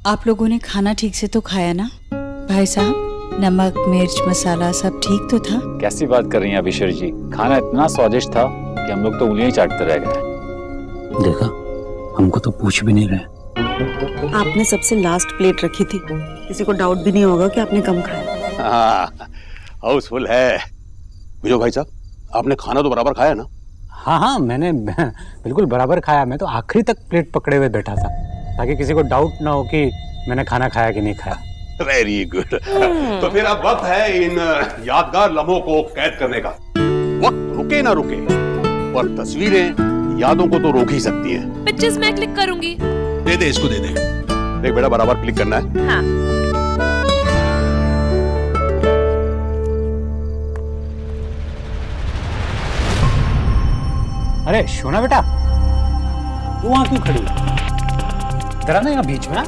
आप लोगों ने खाना ठीक से तो खाया ना भाई साहब? नमक मिर्च मसाला सब ठीक तो था? कैसी बात कर रही हैं अभिषेक जी? खाना इतना स्वादिष्ट था कि हम लोग तो उंगलियां ही चाटते रह गए। देखा, हमको तो पूछ भी नहीं रहे। आपने सबसे लास्ट प्लेट रखी थी, किसी को डाउट भी नहीं होगा कि आपने कम खाया। हाँ, हाउसफुल है। विजय भाई साहब, आपने खाना तो बराबर खाया ना? हाँ, मैंने बिल्कुल बराबर खाया। मैं तो आखिरी तक प्लेट पकड़े हुए बैठा था ताकि किसी को डाउट ना हो कि मैंने खाना खाया कि नहीं खाया। Very good. तो फिर अब वक्त है इन यादगार लम्हों को कैद करने का। वक्त रुके ना रुके, पर तस्वीरें यादों को तो रोक ही सकती हैं। पिक्चर्स मैं क्लिक करूंगी। दे दे, इसको दे दे। देख बेटा, बराबर क्लिक करना है। हाँ। अरे शोना बेटा, तू वहां क्यों खड़ी है? जरा ना यहाँ बीच में ना।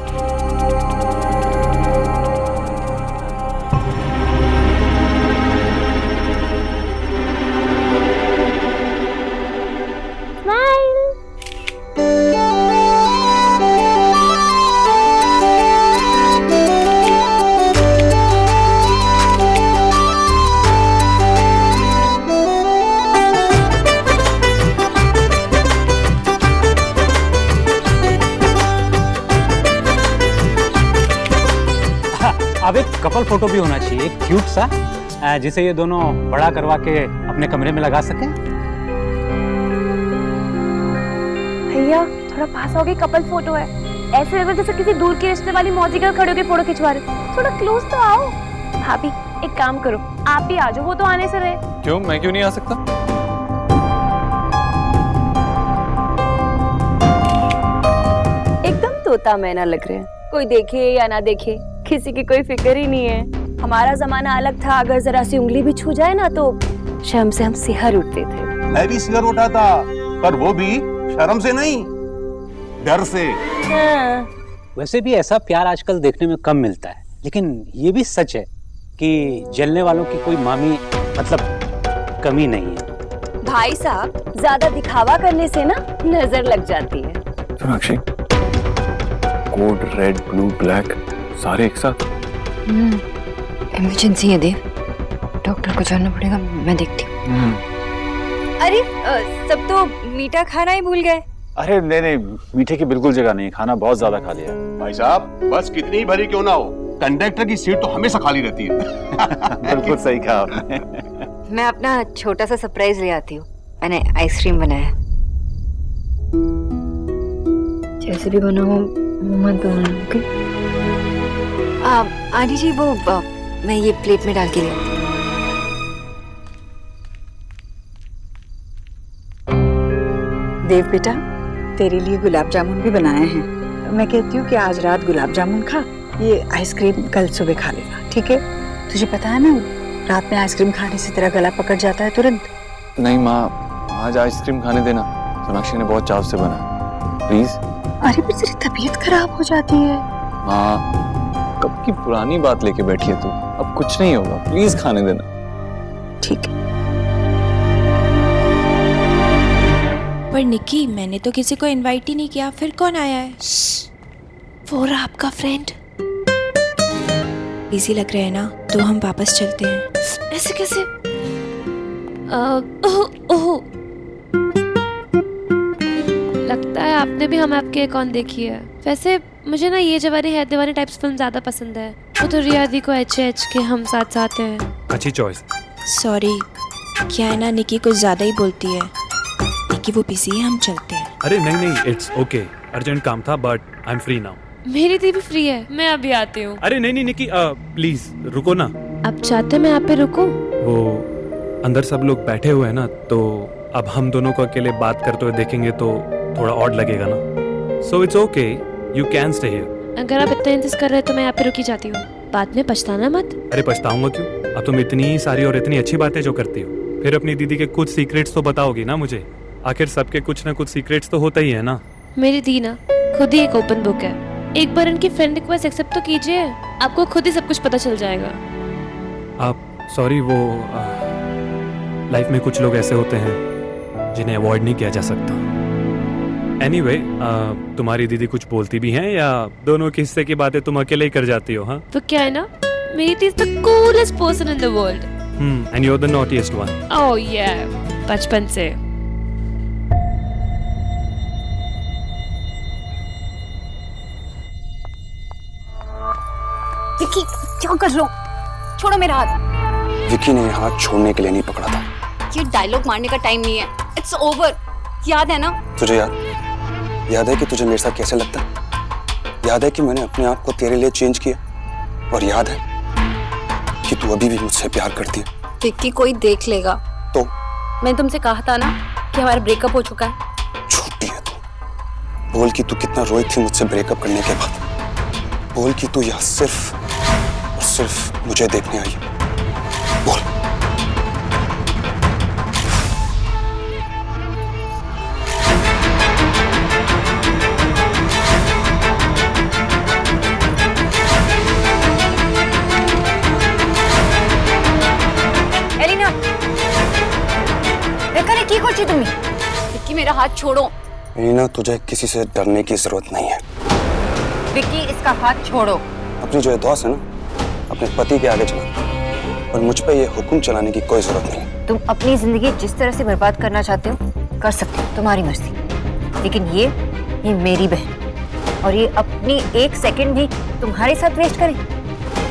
अब एक कपल फोटो भी होना चाहिए, क्यूट सा, जिसे ये दोनों बड़ा करवा के अपने कमरे में लगा सकें। भैया थोड़ा पास आओगे, कपल फोटो है। ऐसे लग रहा जैसे किसी दूर के रिश्ते वाली मौजी का खड़े होकर फोटो खिंचवा रहे। थोड़ा क्लोज तो आओ। भाभी एक काम करो, आप भी आ जाओ, वो तो आने से रहे। क्यों, मैं क्यों नहीं आ सकता? एकदम तोता मैना लग रहे हैं, कोई देखे या ना देखे किसी की कोई फिक्र ही नहीं है। हमारा जमाना अलग था, अगर जरा सी उंगली भी छू जाए ना तो शर्म से हम सिहर उठते थे। मैं भी सिर उठाता, पर वो भी शर्म से नहीं, डर से। हाँ। वैसे भी ऐसा प्यार आजकल देखने में कम मिलता है, लेकिन ये भी सच है कि जलने वालों की कोई मामी मतलब कमी नहीं है। भाई साहब, ज्यादा दिखावा करने से ना नजर लग जाती है। Sonakshi, code red blue black सारे एक साथ। इमरजेंसी है देव, डॉक्टर को जाना पड़ेगा, मैं देखती हूँ। अरे सब तो मीठा खाना ही भूल गए। अरे नहीं, मीठे की बिल्कुल जगह नहीं, खाना बहुत ज्यादा खा लिया। भाई साहब, बस कितनी ही भरी क्यों ना हो, कंडक्टर की सीट तो हमेशा खाली रहती है। बिल्कुल सही कहा आपने। मैं अपना छोटा सा सरप्राइज ले आती हूँ। मैंने आइसक्रीम बनाया, जैसे भी बना हो मत बनाना, ओके? आंटी जी वो मैं ये प्लेट में डाल के ले आती हूँ। देव बेटा, तेरे लिए गुलाब जामुन भी बनाए हैं। मैं कहती हूँ कि आज रात गुलाब जामुन खा, ये आइसक्रीम कल सुबह खा लेगा, ठीक है? तुझे पता है ना, रात में आइसक्रीम खाने से तेरा गला पकड़ जाता है तुरंत। नहीं माँ, आज आइसक्रीम खाने देना, सोनाक्षी ने बहुत चाव से बनाया, प्लीज। अरे पर तेरी तबीयत खराब हो जाती है। माँ, कब की पुरानी बात लेके बैठी है तू, अब कुछ नहीं होगा, प्लीज खाने देना। ठीक है। पर निकी, मैंने तो किसी को इनवाइट ही नहीं किया, फिर कौन आया है? वो रहा आपका फ्रेंड। बिजी लग रहे हैं ना, तो हम वापस चलते हैं। ऐसे कैसे? ओह, लगता है आपने भी हम आपके अकाउंट देखी है। वैसे मुझे ना ये जवानी है दीवानी टाइप्स फिल्म ज्यादा पसंद है। वो तो रियादी को एच के हम साथ साथ हैं। अच्छी चॉइस। सॉरी, क्या है ना, निकी कुछ ज्यादा ही बोलती है। निकी वो बिजी है, हम चलते हैं। अरे नहीं, इट्स ओके, अर्जेंट काम था, but I am free now. मेरी दी भी फ्री है, मैं अभी आती हूँ। अरे नहीं निकी, प्लीज रुको ना। अब चाहते मैं आप पे रुकूं? वो अंदर सब लोग बैठे हुए हैं ना, तो अब हम दोनों को अकेले बात करते हुए देखेंगे तो थोड़ा ऑड लगेगा ना। So it's okay, you can stay here. अगर आप इतना इंतजार कर रहे हैं तो मैं यहाँ पे रुकी जाती हूँ, बाद में पछताना मत। अरे पछताऊंगा क्यों, अब तुम इतनी सारी और इतनी अच्छी बातें जो करती हो, फिर अपनी दीदी के कुछ सीक्रेट्स तो बताओगी ना मुझे। आखिर सबके कुछ ना कुछ सीक्रेट्स तो होता ही है ना। मेरी दी ना खुद ही एक ओपन बुक है, एक बार इनकी फ्रेंड रिक्वेस्ट एक्सेप्ट तो कीजिए, आपको खुद ही सब कुछ पता चल जाएगा। आप सॉरी, वो लाइफ में कुछ लोग ऐसे होते हैं जिन्हें अवॉइड नहीं किया जा सकता। एनीवे तुम्हारी दीदी कुछ बोलती भी हैं या दोनों के हिस्से की बातें तुम अकेले ही कर जाती हो? हाँ, तो क्या है ना, Meet is the coolest person in the world. And you are the naughtiest one. Oh yeah, बचपन से। विक्की क्या कर रहे हो? छोड़ो मेरा हाथ। विक्की ने हाथ छोड़ने के लिए नहीं पकड़ा था। ये डायलॉग मारने का टाइम नहीं है। It's over. याद है ना? तुझे याद है कि तुझे मेरे साथ कैसे लगता है? याद है कि मैंने अपने आप को तेरे लिए चेंज किया? और याद है कि तू अभी भी मुझसे प्यार करती है? विक्की कोई देख लेगा तो? मैंने तुमसे कहा था ना कि हमारा ब्रेकअप हो चुका है। झूठी है तू। बोल कि तू कितना रोई थी मुझसे ब्रेकअप करने के बाद। बोल कि तू यहाँ सिर्फ और सिर्फ मुझे देखने आई है। बोल। एलिना, रखने की कोची तुम्हें? विक्की मेरा हाथ छोड़ो। रीना, तुझे किसी से डरने की जरूरत नहीं है। विक्की इसका हाथ छोड़ो। अपनी जो एहसास है ना, अपने पति के आगे चला, और मुझ पे ये हुक्म चलाने की कोई जरूरत नहीं। तुम अपनी जिंदगी जिस तरह से बर्बाद करना चाहते हो कर सकते हो, तुम्हारी मर्जी। लेकिन ये मेरी बहन, और ये अपनी एक सेकंड भी तुम्हारे साथ वेस्ट करे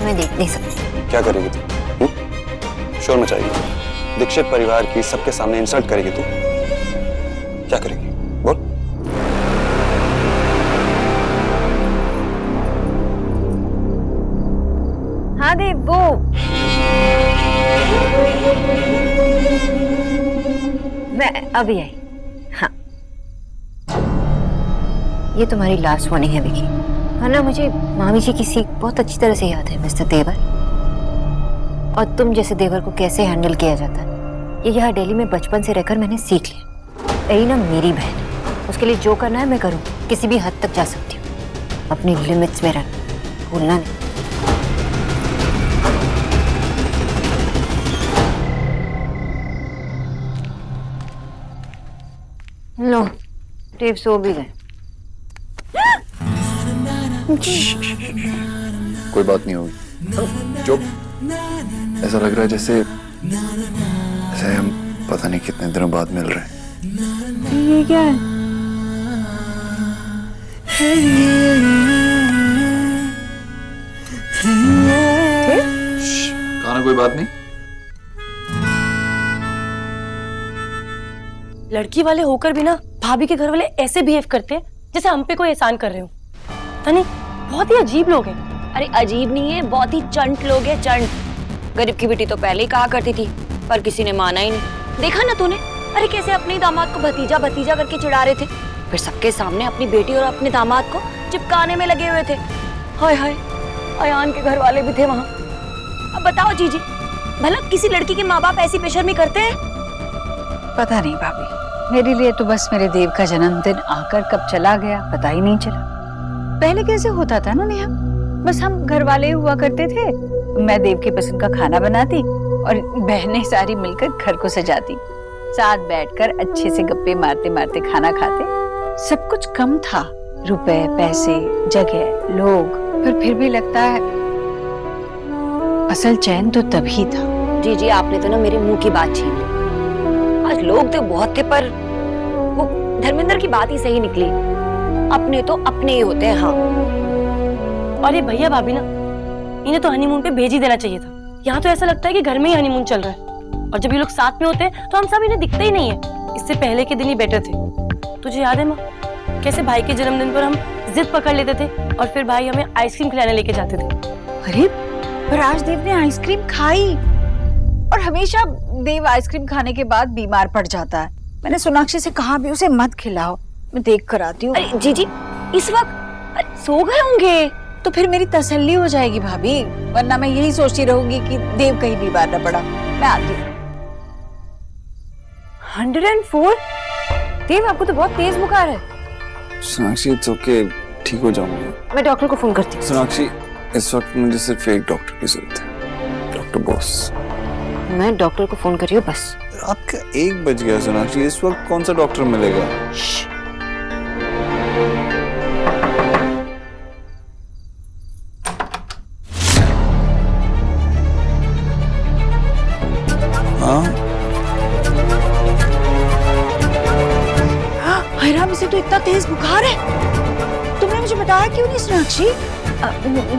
मैं देख नहीं सकती। क्या करेगी तू? शोर मचाएगी, दीक्षित परिवार की सबके सामने इंसल्ट करेगी तू? क्या करेगी? बोल। हाँ देव, वो मैं अभी आई। हाँ, ये तुम्हारी लास्ट वार्निंग है विकी। हाँ ना, मुझे मामी जी की सीख बहुत अच्छी तरह से याद है मिस्टर देवर, और तुम जैसे देवर को कैसे हैंडल किया जाता है ये यहाँ दिल्ली में बचपन से रहकर मैंने सीख लिया। एलिना मेरी बहन है, उसके लिए जो करना है मैं करूँ, किसी भी हद तक जा सकती हूँ। अपनी लिमिट्स में रहना भूलना नहीं। लो, देव सो भी गए। कोई बात नहीं होगी। चुप। ऐसा लग रहा है जैसे हम पता नहीं कितने दिनों बाद मिल रहे हैं। ये क्या है? खाना, कोई बात नहीं। लड़की वाले होकर भी ना भाभी के घर वाले ऐसे बिहेव करते हैं जैसे हम पे कोई एहसान कर रहे हो। पता नहीं, बहुत ही अजीब लोग हैं। अरे अजीब नहीं है, बहुत ही चंट लोग हैं, चंट। गरीब की बेटी तो पहले ही कहा करती थी, पर किसी ने माना ही नहीं। देखा ना तूने, अरे कैसे अपने दामाद को भतीजा भतीजा करके चिढ़ा रहे थे, फिर सबके सामने अपनी बेटी और अपने दामाद को चिपकाने में लगे हुए थे। हाय हाय, अयान के घर वाले भी थे वहाँ। अब बताओ जीजी, भला किसी लड़की के माँ बाप ऐसी बेशर्मी करते हैं? पता नहीं भाभी, मेरे लिए तो बस मेरे देव का जन्मदिन आकर कब चला गया पता ही नहीं चला। पहले कैसे होता था ना नेहा, बस हम घर वाले हुआ करते थे। मैं देव की पसंद का खाना बनाती और बहनें सारी मिलकर घर को सजाती, साथ बैठकर अच्छे से गप्पे मारते मारते खाना खाते। सब कुछ कम था, रुपए, पैसे, जगह, लोग, पर फिर भी लगता है असल चैन तो तभी था। जी आपने तो ना मेरे मुंह की बात छीन ली। आज लोग तो बहुत थे, पर वो धर्मेंद्र की बात ही सही निकली। अपने तो अपने ही होते हैं। हाँ, और ये भैया भाभी ना, इन्हें तो हनीमून पे भेज ही देना चाहिए था। यहाँ तो ऐसा लगता है कि घर में ही हनीमून चल रहा है, और जब ये लोग साथ में होते हैं तो हम सब इन्हें दिखते ही नहीं है। इससे पहले के दिन ही बेटर थे। तुझे याद है माँ, कैसे भाई के जन्मदिन पर हम जिद पकड़ लेते थे और फिर भाई हमें आइसक्रीम खिलाने लेके जाते थे। अरे पर आज देव ने आइसक्रीम खाई, और हमेशा देव आइसक्रीम खाने के बाद बीमार पड़ जाता है। मैंने सोनाक्षी से कहा भी उसे मत खिलाओ, मैं देख कर आती हूँ। अरे जीजी इस वक्त सो गए होंगे तो फिर मेरी तसल्ली हो जाएगी भाभी, वरना मैं यही सोचती रहूंगी कि देव कहीं बीमार न पड़ा। मैं आती हूँ। 104? देव आपको तो बहुत तेज बुखार है। सोनाक्षी, इट्स ओके, ठीक हो जाऊंगा। मैं डॉक्टर को फोन करती हूँ। सोनाक्षी, इस वक्त मुझे सिर्फ एक डॉक्टर की जरूरत है, डॉक्टर बोस। मैं डॉक्टर को फोन कर रही हूँ बस। रात का 1 बज गया सोनाक्षी, इस वक्त कौन सा डॉक्टर मिलेगा? तेज बुखार है। तुमने मुझे बताया क्यों नहीं सोनाक्षी?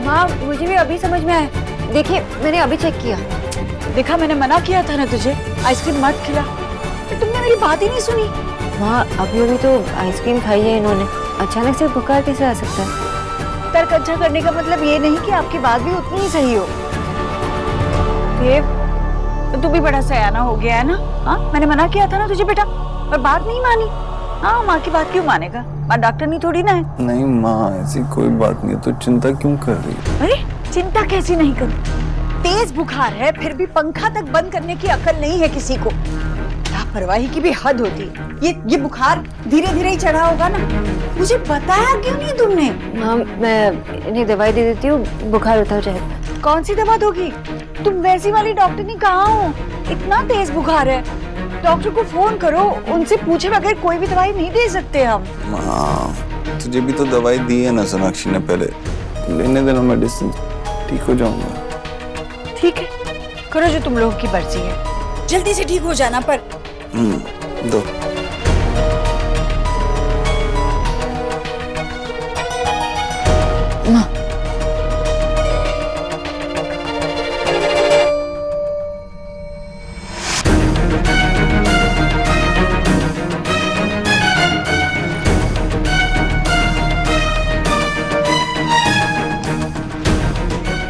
माँ मुझे भी अभी समझ में आया। देखिए मैंने अभी चेक किया। देखा, मैंने मना किया था ना तुझे, आइसक्रीम मत खिला। तुमने मेरी बात ही नहीं सुनी। माँ अभी अभी तो आइसक्रीम खाई है इन्होंने, अचानक से बुखार कैसे आ सकता है? तर्क अच्छा करने का मतलब ये नहीं कि आपकी बात भी उतनी ही सही हो। देव, तू भी बड़ा सयाना हो गया है ना? हाँ, मैंने मना किया था ना तुझे बेटा, पर बात नहीं मानी। हाँ, माँ की बात क्यों मानेगा? माँ डॉक्टर नहीं थोड़ी ना है। नहीं माँ, ऐसी कोई बात नहीं है, तो चिंता क्यों कर रही है? अरे चिंता कैसी नहीं करूं? तेज बुखार है, फिर भी पंखा तक बंद करने की अकल नहीं है किसी को। लापरवाही की भी हद होती। ये बुखार धीरे धीरे ही चढ़ा होगा ना। मुझे बताया क्यों नहीं तुमने? माँ मैं इन्हें दवाई दे देती हूँ, बुखार उतर जाएगा। कौन सी दवा दोगी? तुम वैसी वाली डॉक्टर नहीं कहाँ हो? इतना तेज बुखार है, डॉक्टर को फोन करो, उनसे पूछे बगैर कोई भी दवाई नहीं दे सकते हम। माँ तुझे भी तो दवाई दी है ना सोनाक्षी ने पहले, लेने देना मेडिसिन, ठीक हो जाऊंगा। ठीक है, करो जो तुम लोगों की मर्जी है, जल्दी से ठीक हो जाना। पर दो। माँ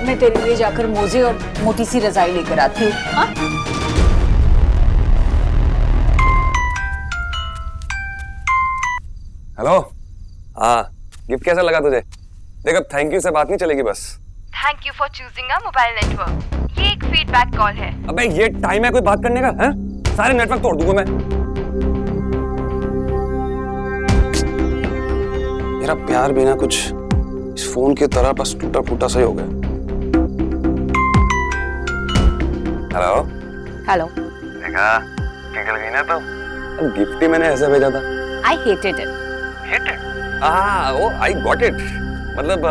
मैं तेरे लिए जाकर मोजे और मोटी सी रजाई लेकर आती हूँ। हाँ? हेलो, हाँ गिफ्ट कैसा लगा तुझे? देख अब थैंक यू से बात नहीं चलेगी बस। Thank you for choosing a mobile network. ये एक फीडबैक कॉल है। अबे ये टाइम है कोई बात करने का? हैं? सारे नेटवर्क तोड़ दूंगा मैं। मेरा प्यार भी ना कुछ इस फोन की तरह बस टूटा फूटा सा ही हो गया। Hello hello. देखा पिघल गई ना तो। अब गिफ्ट ही मैंने ऐसे भेजा था। I hated it. Oh I got it. मतलब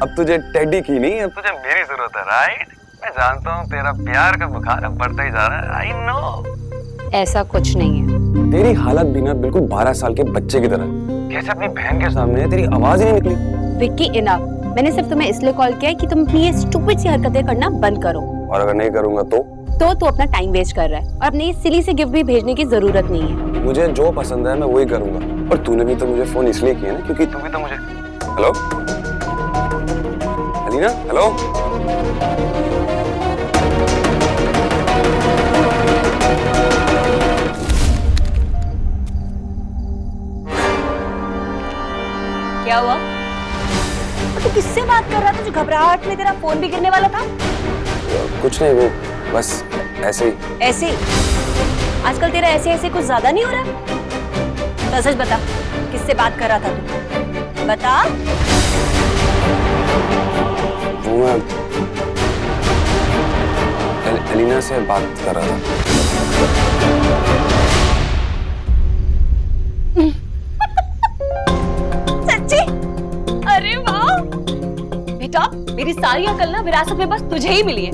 अब तुझे टेडी की नहीं, अब तुझे मेरी जरूरत है, राइट? मैं जानता हूँ तेरा प्यार का बुखार अब बढ़ता ही जा रहा है, आई नो। ऐसा कुछ नहीं है। तेरी हालत भी ना बिल्कुल 12 साल के बच्चे की तरह। कैसे अपनी बहन के सामने तेरी आवाज ही नहीं निकली। विक्की इनफ। मैंने सिर्फ तुम्हें इसलिए कॉल किया है कि तुम अपनी ये स्टूपिड सी हरकतें करना बंद करो। और अगर नहीं करूंगा तो तू अपना टाइम वेस्ट कर रहा है और अपने सिली से गिफ्ट भी भेजने की जरूरत नहीं है। मुझे जो पसंद है मैं वही करूंगा। और तूने भी तो मुझे फोन इसलिए किया ना क्योंकि तू भी तो मुझे। Hello Alina, hello. क्या हुआ? तू किससे बात कर रहा था जो घबराहट में तेरा फोन भी गिरने वाला था? कुछ नहीं, वो बस ऐसे ही। ऐसे ही? आजकल तेरा ऐसे ऐसे कुछ ज्यादा नहीं हो रहा? तो सच बता, किससे बात कर रहा था तू? बता। वो मैं एलिना से बात कर रहा था। सच्ची? अरे वाह बेटा, मेरी सारी अकल ना विरासत में बस तुझे ही मिली है।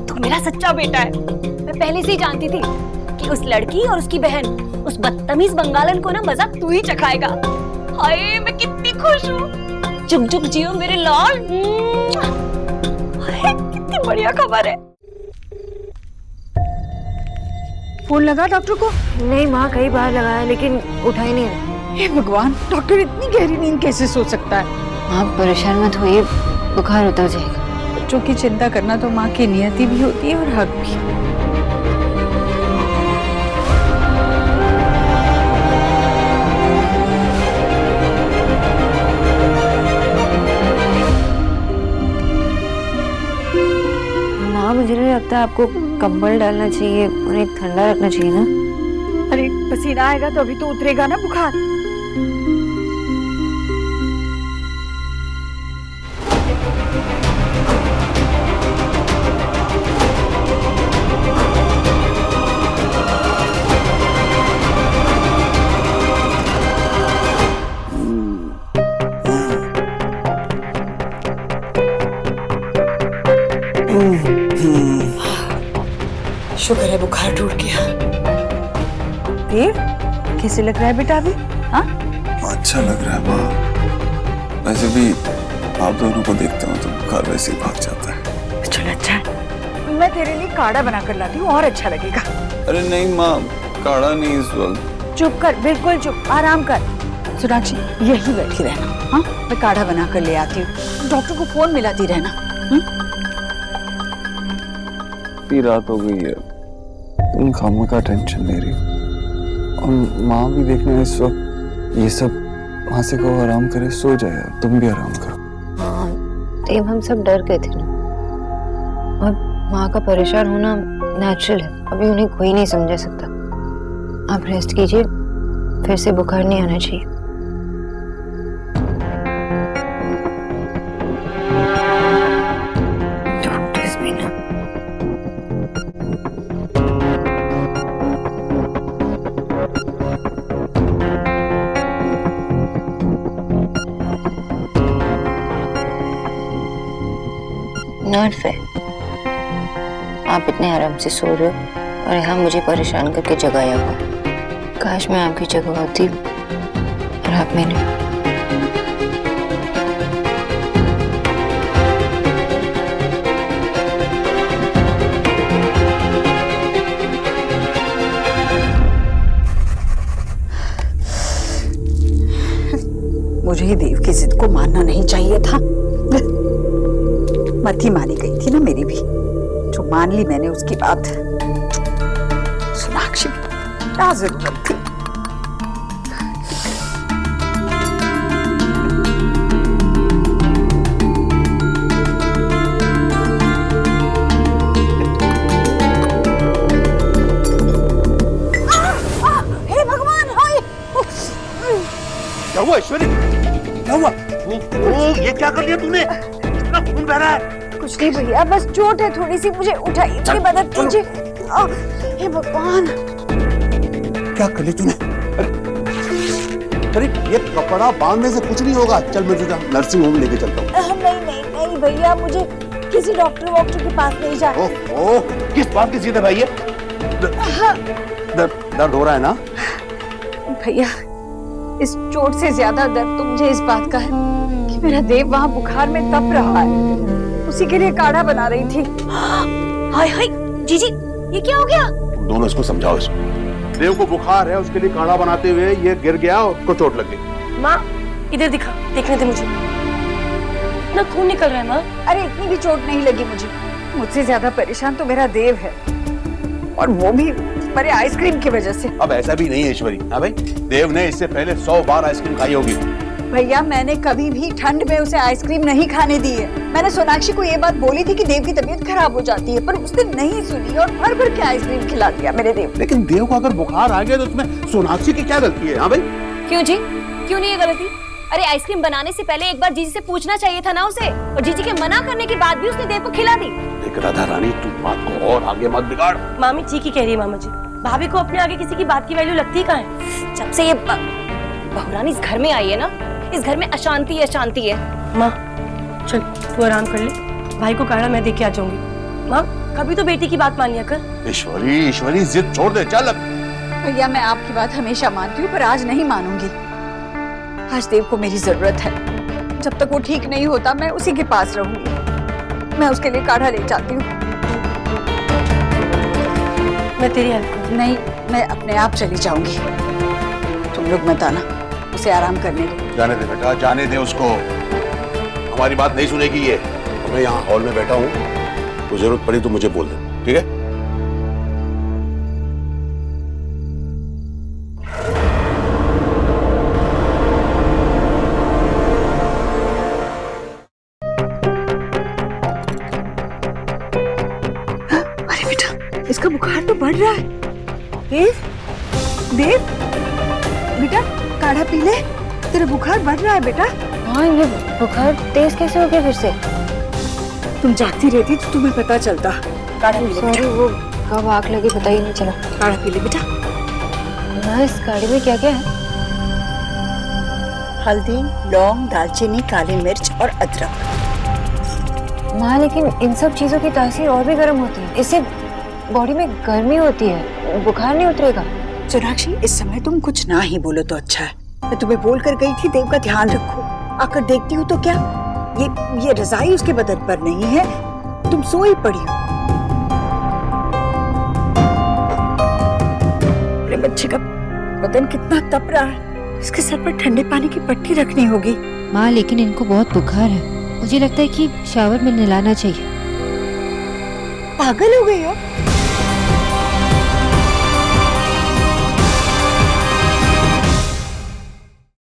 तू मेरा सच्चा बेटा है। मैं पहले से ही जानती थी कि उस लड़की और उसकी बहन, उस बदतमीज बंगालन को ना मजाक तू ही चखाएगा। हाय मैं कितनी खुश हूँ। जुग जुग जियो मेरे लाल। हाय कितनी बढ़िया खबर है। फोन लगा डॉक्टर को? नहीं माँ, कई बार लगाया लेकिन उठा ही नहीं रहा। हे भगवान, डॉक्टर इतनी गहरी नींद कैसे सो सकता है? माँ परेशान मत होइए, बुखार उतर जाएगा। बच्चों की चिंता करना तो माँ की नियति भी होती है और हक भी। माँ मुझे नहीं लगता आपको कंबल डालना चाहिए, उन्हें ठंडा रखना चाहिए ना। अरे पसीना आएगा तो अभी तो उतरेगा ना बुखार। शुक्र है बुखार टूट गया। देव, कैसे लग रहा है बेटा अभी? हाँ? माँ अच्छा लग रहा है माँ। वैसे भी आप दोनों को देखता हूँ तो बुखार वैसे ही भाग जाता है। चलो अच्छा है, मैं तेरे लिए काढ़ा बना कर लाती हूँ और अच्छा लगेगा। अरे नहीं माँ, काढ़ा नहीं इस वक्त। चुप कर, बिल्कुल चुप, आराम कर। सोनाक्षी यही बैठी रहना, हाँ मैं काढ़ा बना कर ले आती हूँ। डॉक्टर को फोन मिलाती रहना। इतनी रात हो गई है, तुम खामखा टेंशन ले रही हो। और माँ भी देखना इस वक्त, ये सब वहां से कहो आराम करे, सो जाए, तुम भी आराम करो। हाँ देव, हम सब डर गए थे ना, और माँ का परेशान होना नेचुरल है, अभी उन्हें कोई नहीं समझा सकता। आप रेस्ट कीजिए, फिर से बुखार नहीं आना चाहिए। डॉक्टर्स भी ना। नॉट फेयर, आप इतने आराम से सो रहे हो और यहाँ मुझे परेशान करके जगाया हुआ। काश मैं आपकी जगह होती और आप मेरे। मुझे ही देव की जिद को मानना नहीं चाहिए था। मती मानी गई थी ना मेरी भी, जो मान ली मैंने उसकी बात। सोनाक्षी क्या जरूरत थी। हे भगवान, हाय! क्या हुआ ऐश्वर्या? क्या हुआ? ओ, ये क्या कर लिया तूने? इतना खून बह रहा है। कुछ नहीं भैया, बस चोट है थोड़ी सी, मुझे उठाइए, मेरी मदद कीजिए। हे भगवान, क्या कर लिया तूने? अरे ये कपड़ा बांधने से कुछ नहीं होगा। चल मैं तुझे नर्सिंग होम लेके चलता हूँ। नहीं नहीं नहीं भैया, मुझे किसी डॉक्टर के पास नहीं जाना। ओह, किस बात की जिद है भाई ये? दर्द हो रहा है ना? भैया, इस चोट से ज्यादा दर्द तो मुझे इस बात का है कि मेरा देव वहाँ बुखार में तप रहा है। उसी के लिए काढ़ा बना रही थी। हाय हाय जीजी, ये क्या हो गया? तुम दोनों इसको समझाओ। इसको देव को बुखार है, उसके लिए काढ़ा बनाते हुए ये गिर गया और उसको चोट लग गई। माँ इधर दिखा, देखने दे मुझे। ना खून निकल रहा है माँ। अरे इतनी भी चोट नहीं लगी मुझे, मुझसे ज्यादा परेशान तो मेरा देव है, और वो भी मेरे आइसक्रीम की वजह से। अब ऐसा भी नहीं है ऐश्वरी। हाँ भाई, देव ने इससे पहले 100 बार आइसक्रीम खाई होगी। भैया, मैंने कभी भी ठंड में उसे आइसक्रीम नहीं खाने दी है। मैंने सोनाक्षी को ये बात बोली थी कि देव की तबीयत खराब हो जाती है, पर उसने नहीं सुनी और भर भर के आइसक्रीम खिला दिया मेरे देव। लेकिन देव को अगर बुखार आ गया तो उसमें सोनाक्षी की क्या गलती है? हाँ भाई, क्यों जी, क्यों नहीं है गलती? अरे आइसक्रीम बनाने से पहले एक बार जीजी से पूछना चाहिए था ना उसे, और जीजी के मना करने के बाद भी उसने देव को खिला दी। देख राधा रानी, तू बात को और आगे मत बिगाड़। मामी ठीक ही कह रही है मामा जी। भाभी को अपने आगे किसी की बात की वैल्यू लगती कहाँ है? जब से ये बहुरानी इस घर में आई है ना, इस घर में अशांति है, अशांति है। माँ चल तू आराम कर ले, भाई को काढ़ा मैं दे के आ जाऊंगी। माँ कभी तो बेटी की बात मान लिया कर। ईश्वरी जिद छोड़ दे, चल। भैया, मैं आपकी बात हमेशा मानती हूँ, पर आज नहीं मानूंगी। आज देव को मेरी जरूरत है। जब तक वो ठीक नहीं होता मैं उसी के पास रहूंगी। मैं उसके लिए काढ़ा ले जाती हूँ। मैं तेरी हेल्प। नहीं, मैं अपने आप चली जाऊंगी। तुम लोग मत आना, उसे आराम करने दो। जाने दे बेटा, जाने दे उसको। हमारी बात नहीं सुनेगी ये। मैं यहाँ हॉल में बैठा हूँ, तो जरूरत पड़ी तो मुझे बोल दे, ठीक है? अरे बेटा, इसका बुखार तो बढ़ रहा है। देव, देव, बेटा काढ़ा पी ले, तेरा बुखार बढ़ रहा है बेटा। हाँ, ये बुखार तेज कैसे हो गया फिर से? तुम जागती रहती तो तुम्हें पता चलता। काढ़ा पी ले। सॉरी, वो कब आग लगी पता ही नहीं चला। काढ़ा पी ले बेटा। हाँ, इस काढ़े में क्या क्या है? हल्दी, लौंग, दालचीनी, काली मिर्च और अदरक। माँ, लेकिन इन सब चीजों की तासीर और भी गर्म होती है, इससे बॉडी में गर्मी होती है, बुखार नहीं उतरेगा। सोनाक्षी, इस समय तुम कुछ ना ही बोलो तो अच्छा है। मैं तुम्हें बोल कर गई थी देव का ध्यान रखो, आकर देखती हूँ तो क्या ये रजाई उसके बदन पर नहीं है, तुम सोई पड़ी हो। अरे बच्चे का बदन कितना तप रहा है, इसके सर पर ठंडे पानी की पट्टी रखनी होगी। माँ लेकिन इनको बहुत बुखार है, मुझे लगता है कि शावर में नहलाना चाहिए। पागल हो गई हो?